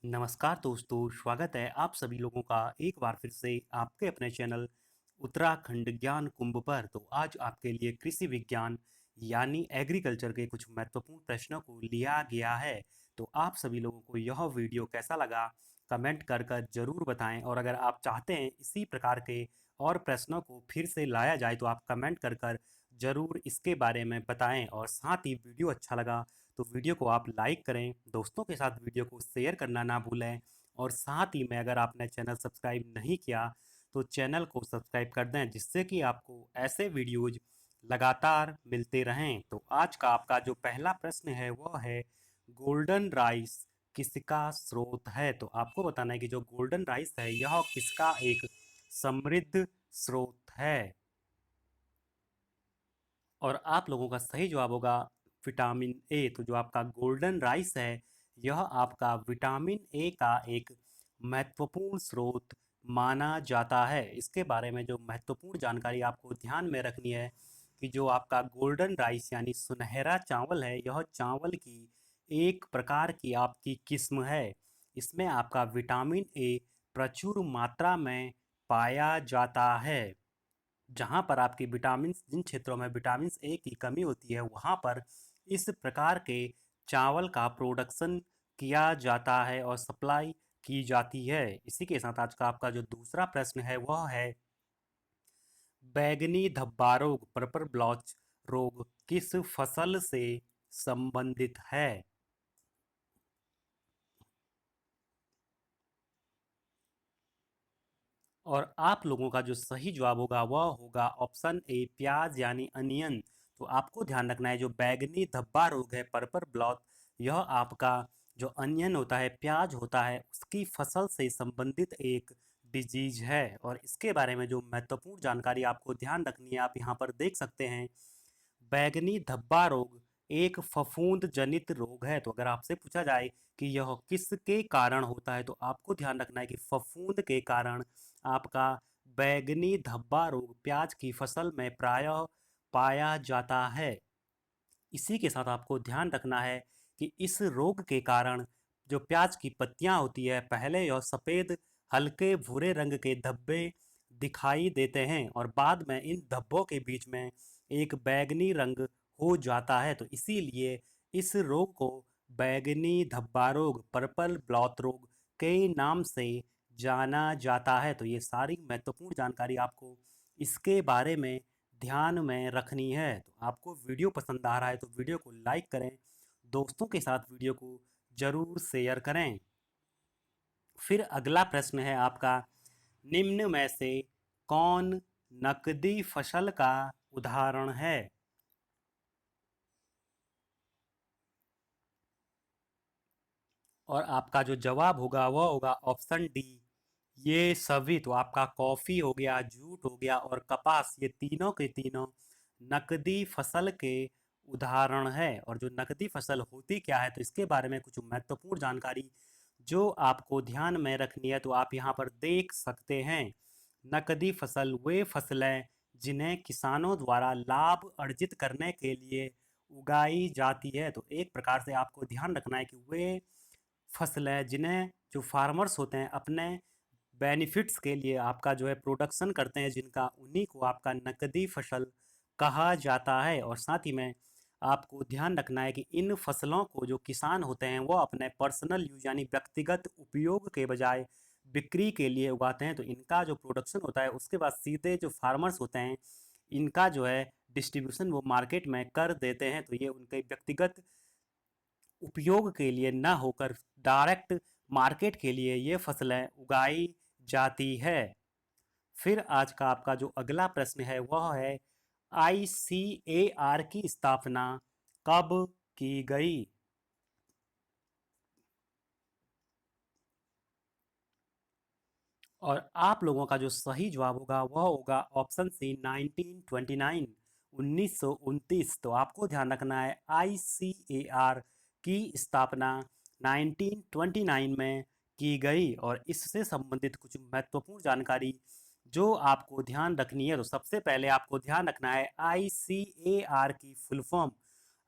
नमस्कार दोस्तों, स्वागत है आप सभी लोगों का एक बार फिर से आपके अपने चैनल उत्तराखंड ज्ञान कुंभ पर। तो आज आपके लिए कृषि विज्ञान यानी एग्रीकल्चर के कुछ महत्वपूर्ण प्रश्नों को लिया गया है। तो आप सभी लोगों को यह वीडियो कैसा लगा कमेंट कर कर जरूर बताएं, और अगर आप चाहते हैं इसी प्रकार के और प्रश्नों को फिर से लाया जाए तो आप कमेंट कर कर जरूर इसके बारे में बताएं। और साथ ही वीडियो अच्छा लगा तो वीडियो को आप लाइक करें, दोस्तों के साथ वीडियो को शेयर करना ना भूलें। और साथ ही में अगर आपने चैनल सब्सक्राइब नहीं किया तो चैनल को सब्सक्राइब कर दें, जिससे कि आपको ऐसे वीडियोज लगातार मिलते रहें। तो आज का आपका जो पहला प्रश्न है वह है, गोल्डन राइस किसका स्रोत है? तो आपको बताना है कि जो गोल्डन राइस है यह किसका एक समृद्ध स्रोत है। और आप लोगों का सही जवाब होगा विटामिन ए। तो जो आपका गोल्डन राइस है यह आपका विटामिन ए का एक महत्वपूर्ण स्रोत माना जाता है। इसके बारे में जो महत्वपूर्ण जानकारी आपको ध्यान में रखनी है कि जो आपका गोल्डन राइस यानी सुनहरा चावल है यह चावल की एक प्रकार की आपकी किस्म है। इसमें आपका विटामिन ए प्रचुर मात्रा में पाया जाता है। जहाँ पर आपकी विटामिन, जिन क्षेत्रों में विटामिन ए की कमी होती है वहाँ पर इस प्रकार के चावल का प्रोडक्शन किया जाता है और सप्लाई की जाती है। इसी के साथ आज का आपका जो दूसरा प्रश्न है वह है, बैंगनी धब्बा रोग पर्पल ब्लॉच रोग किस फसल से संबंधित है? और आप लोगों का जो सही जवाब होगा वह होगा ऑप्शन ए, प्याज यानी अनियन। तो आपको ध्यान रखना है जो बैंगनी धब्बा रोग है पर्पल ब्लॉट, यह आपका जो अनियन होता है, प्याज होता है, उसकी फसल से संबंधित एक डिजीज है। और इसके बारे में जो महत्वपूर्ण जानकारी आपको ध्यान रखनी है आप यहाँ पर देख सकते हैं। बैंगनी धब्बा रोग एक फफूंद जनित रोग है। तो अगर आपसे पूछा जाए कि यह किसके कारण होता है तो आपको ध्यान रखना है कि फफूंद के कारण आपका बैंगनी धब्बा रोग प्याज की फसल में प्रायः पाया जाता है। इसी के साथ आपको ध्यान रखना है कि इस रोग के कारण जो प्याज की पत्तियां होती है पहले यह सफ़ेद हल्के भूरे रंग के धब्बे दिखाई देते हैं और बाद में इन धब्बों के बीच में एक बैंगनी रंग हो जाता है। तो इसीलिए इस रोग को बैंगनी धब्बा रोग पर्पल ब्लॉट रोग के नाम से जाना जाता है। तो ये सारी महत्वपूर्ण जानकारी आपको इसके बारे में ध्यान में रखनी है। तो आपको वीडियो पसंद आ रहा है तो वीडियो को लाइक करें, दोस्तों के साथ वीडियो को जरूर शेयर करें। फिर अगला प्रश्न है आपका, निम्न में से कौन नकदी फसल का उदाहरण है? और आपका जो जवाब होगा वह होगा ऑप्शन डी, ये सभी। तो आपका कॉफ़ी हो गया, जूट हो गया और कपास, ये तीनों के तीनों नकदी फसल के उदाहरण है। और जो नकदी फसल होती क्या है तो इसके बारे में कुछ महत्वपूर्ण जानकारी जो आपको ध्यान में रखनी है तो आप यहाँ पर देख सकते हैं। नकदी फसल वे फसलें जिन्हें किसानों द्वारा लाभ अर्जित करने के लिए उगाई जाती है। तो एक प्रकार से आपको ध्यान रखना है कि वे फसलें जिन्हें जो फार्मर्स होते हैं अपने बेनिफिट्स के लिए आपका जो है प्रोडक्शन करते हैं जिनका, उन्हीं को आपका नकदी फसल कहा जाता है। और साथ ही में आपको ध्यान रखना है कि इन फसलों को जो किसान होते हैं वो अपने पर्सनल यूज यानी व्यक्तिगत उपयोग के बजाय बिक्री के लिए उगाते हैं। तो इनका जो प्रोडक्शन होता है उसके बाद सीधे जो फार्मर्स होते हैं इनका जो है डिस्ट्रीब्यूशन वो मार्केट में कर देते हैं। तो ये उनके व्यक्तिगत उपयोग के लिए न होकर डायरेक्ट मार्केट के लिए ये फसलें उगाई जाती है। फिर आज का आपका जो अगला प्रश्न है वह है, आईसीएआर की स्थापना कब की गई? और आप लोगों का जो सही जवाब होगा वह होगा ऑप्शन सी, 1929, 1929। तो आपको ध्यान रखना है आईसीएआर की स्थापना 1929 में की गई। और इससे संबंधित कुछ महत्वपूर्ण जानकारी जो आपको ध्यान रखनी है तो सबसे पहले आपको ध्यान रखना है आईसीएआर की फुल फॉर्म।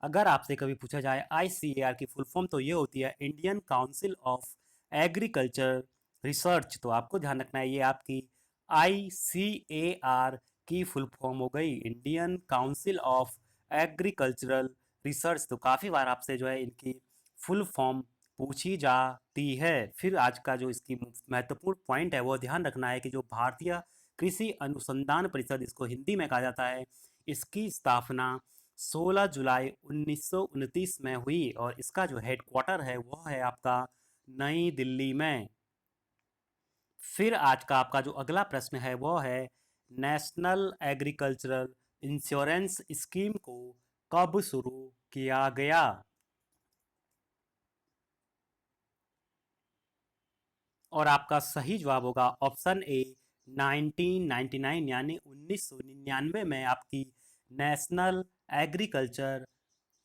अगर आपसे कभी पूछा जाए आईसीएआर की फुल फॉर्म तो ये होती है Indian council of agriculture research, तो आपको ध्यान रखना है ये आपकी ICAR की फुल फॉर्म हो गई, Indian council of agricultural research. तो काफ़ी बार आपसे जो है इनकी फुल फॉर्म पूछी जाती है। फिर आज का जो इसकी महत्वपूर्ण पॉइंट है वो ध्यान रखना है कि जो भारतीय कृषि अनुसंधान परिषद, इसको हिंदी में कहा जाता है, इसकी स्थापना 16 जुलाई 1929 में हुई और इसका जो हेडक्वार्टर है वो है आपका नई दिल्ली में। फिर आज का आपका जो अगला प्रश्न है वो है नेशनल एग्रीकल्चरल इंश्योरेंस स्कीम को कब शुरू किया गया? और आपका सही जवाब होगा ऑप्शन ए 1999 यानी 1999 में आपकी नेशनल एग्रीकल्चर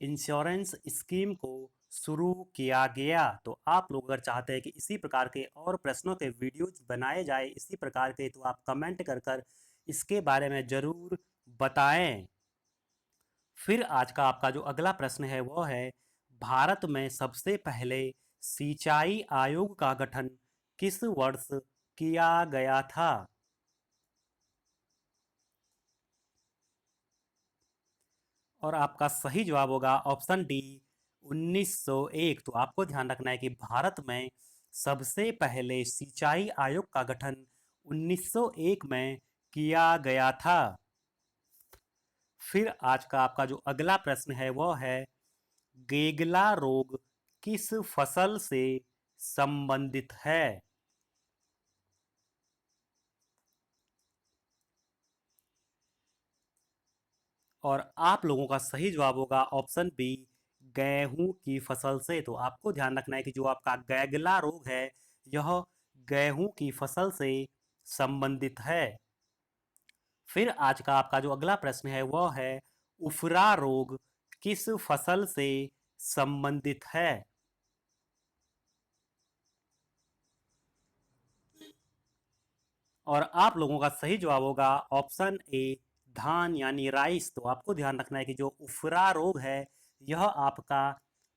इंश्योरेंस स्कीम को शुरू किया गया। तो आप लोग अगर चाहते हैं कि इसी प्रकार के और प्रश्नों के वीडियोज बनाए जाए इसी प्रकार के, तो आप कमेंट कर इसके बारे में ज़रूर बताएं। फिर आज का आपका जो अगला प्रश्न है वो है भारत में सबसे पहले सिंचाई आयोग का गठन किस वर्ष किया गया था? और आपका सही जवाब होगा ऑप्शन डी 1901। तो आपको ध्यान रखना है कि भारत में सबसे पहले सिंचाई आयोग का गठन 1901 में किया गया था। फिर आज का आपका जो अगला प्रश्न है वो है गेगला रोग किस फसल से संबंधित है? और आप लोगों का सही जवाब होगा ऑप्शन बी गेहूं की फसल से। तो आपको ध्यान रखना है कि जो आपका गैगला रोग है यह गेहूं की फसल से संबंधित है। फिर आज का आपका जो अगला प्रश्न है वह है उफरा रोग किस फसल से संबंधित है? और आप लोगों का सही जवाब होगा ऑप्शन ए धान यानी राइस। तो आपको ध्यान रखना है कि जो उफरा रोग है यह आपका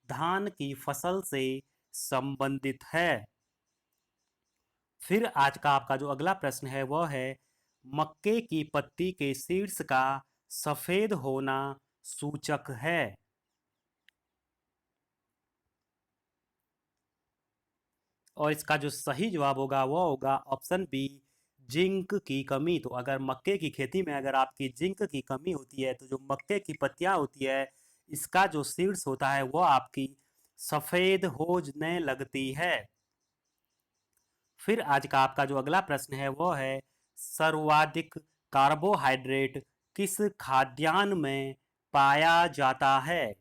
धान की फसल से संबंधित है। फिर आज का आपका जो अगला प्रश्न है वह है मक्के की पत्ती के शीर्ष का सफेद होना सूचक है? और इसका जो सही जवाब होगा वो होगा ऑप्शन बी जिंक की कमी। तो अगर मक्के की खेती में अगर आपकी जिंक की कमी होती है तो जो मक्के की पत्तियां होती है इसका जो सीड्स होता है वो आपकी सफेद होने लगती है। फिर आज का आपका जो अगला प्रश्न है वो है सर्वाधिक कार्बोहाइड्रेट किस खाद्यान्न में पाया जाता है?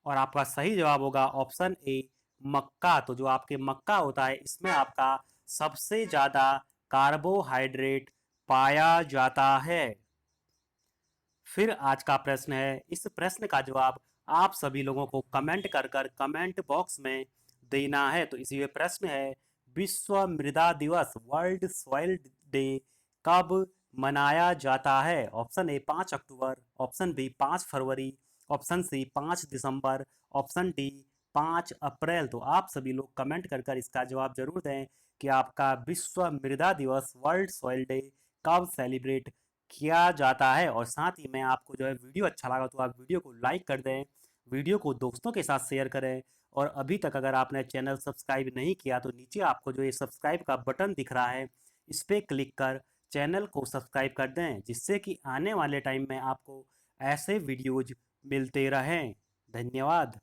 और आपका सही जवाब होगा ऑप्शन ए मक्का। तो जो आपके मक्का होता है इसमें आपका सबसे ज़्यादा कार्बोहाइड्रेट पाया जाता है। फिर आज का प्रश्न है, इस प्रश्न का जवाब आप सभी लोगों को कमेंट कर कमेंट बॉक्स में देना है। तो इसी प्रश्न है विश्व मृदा दिवस वर्ल्ड सॉइल डे कब मनाया जाता है? ऑप्शन ए 5 अक्टूबर, ऑप्शन बी 5 फरवरी, ऑप्शन सी 5 दिसंबर, ऑप्शन डी 5 अप्रैल। तो आप सभी लोग कमेंट कर इसका जवाब जरूर दें कि आपका विश्व मृदा दिवस वर्ल्ड सॉइल डे कब सेलिब्रेट किया जाता है। और साथ ही में आपको जो है वीडियो अच्छा लगा तो आप वीडियो को लाइक कर दें, वीडियो को दोस्तों के साथ शेयर करें। और अभी तक अगर आपने चैनल सब्सक्राइब नहीं किया तो नीचे आपको जो ये सब्सक्राइब का बटन दिख रहा है इस पर क्लिक कर चैनल को सब्सक्राइब कर दें, जिससे कि आने वाले टाइम में आपको ऐसे वीडियोज मिलते रहें। धन्यवाद।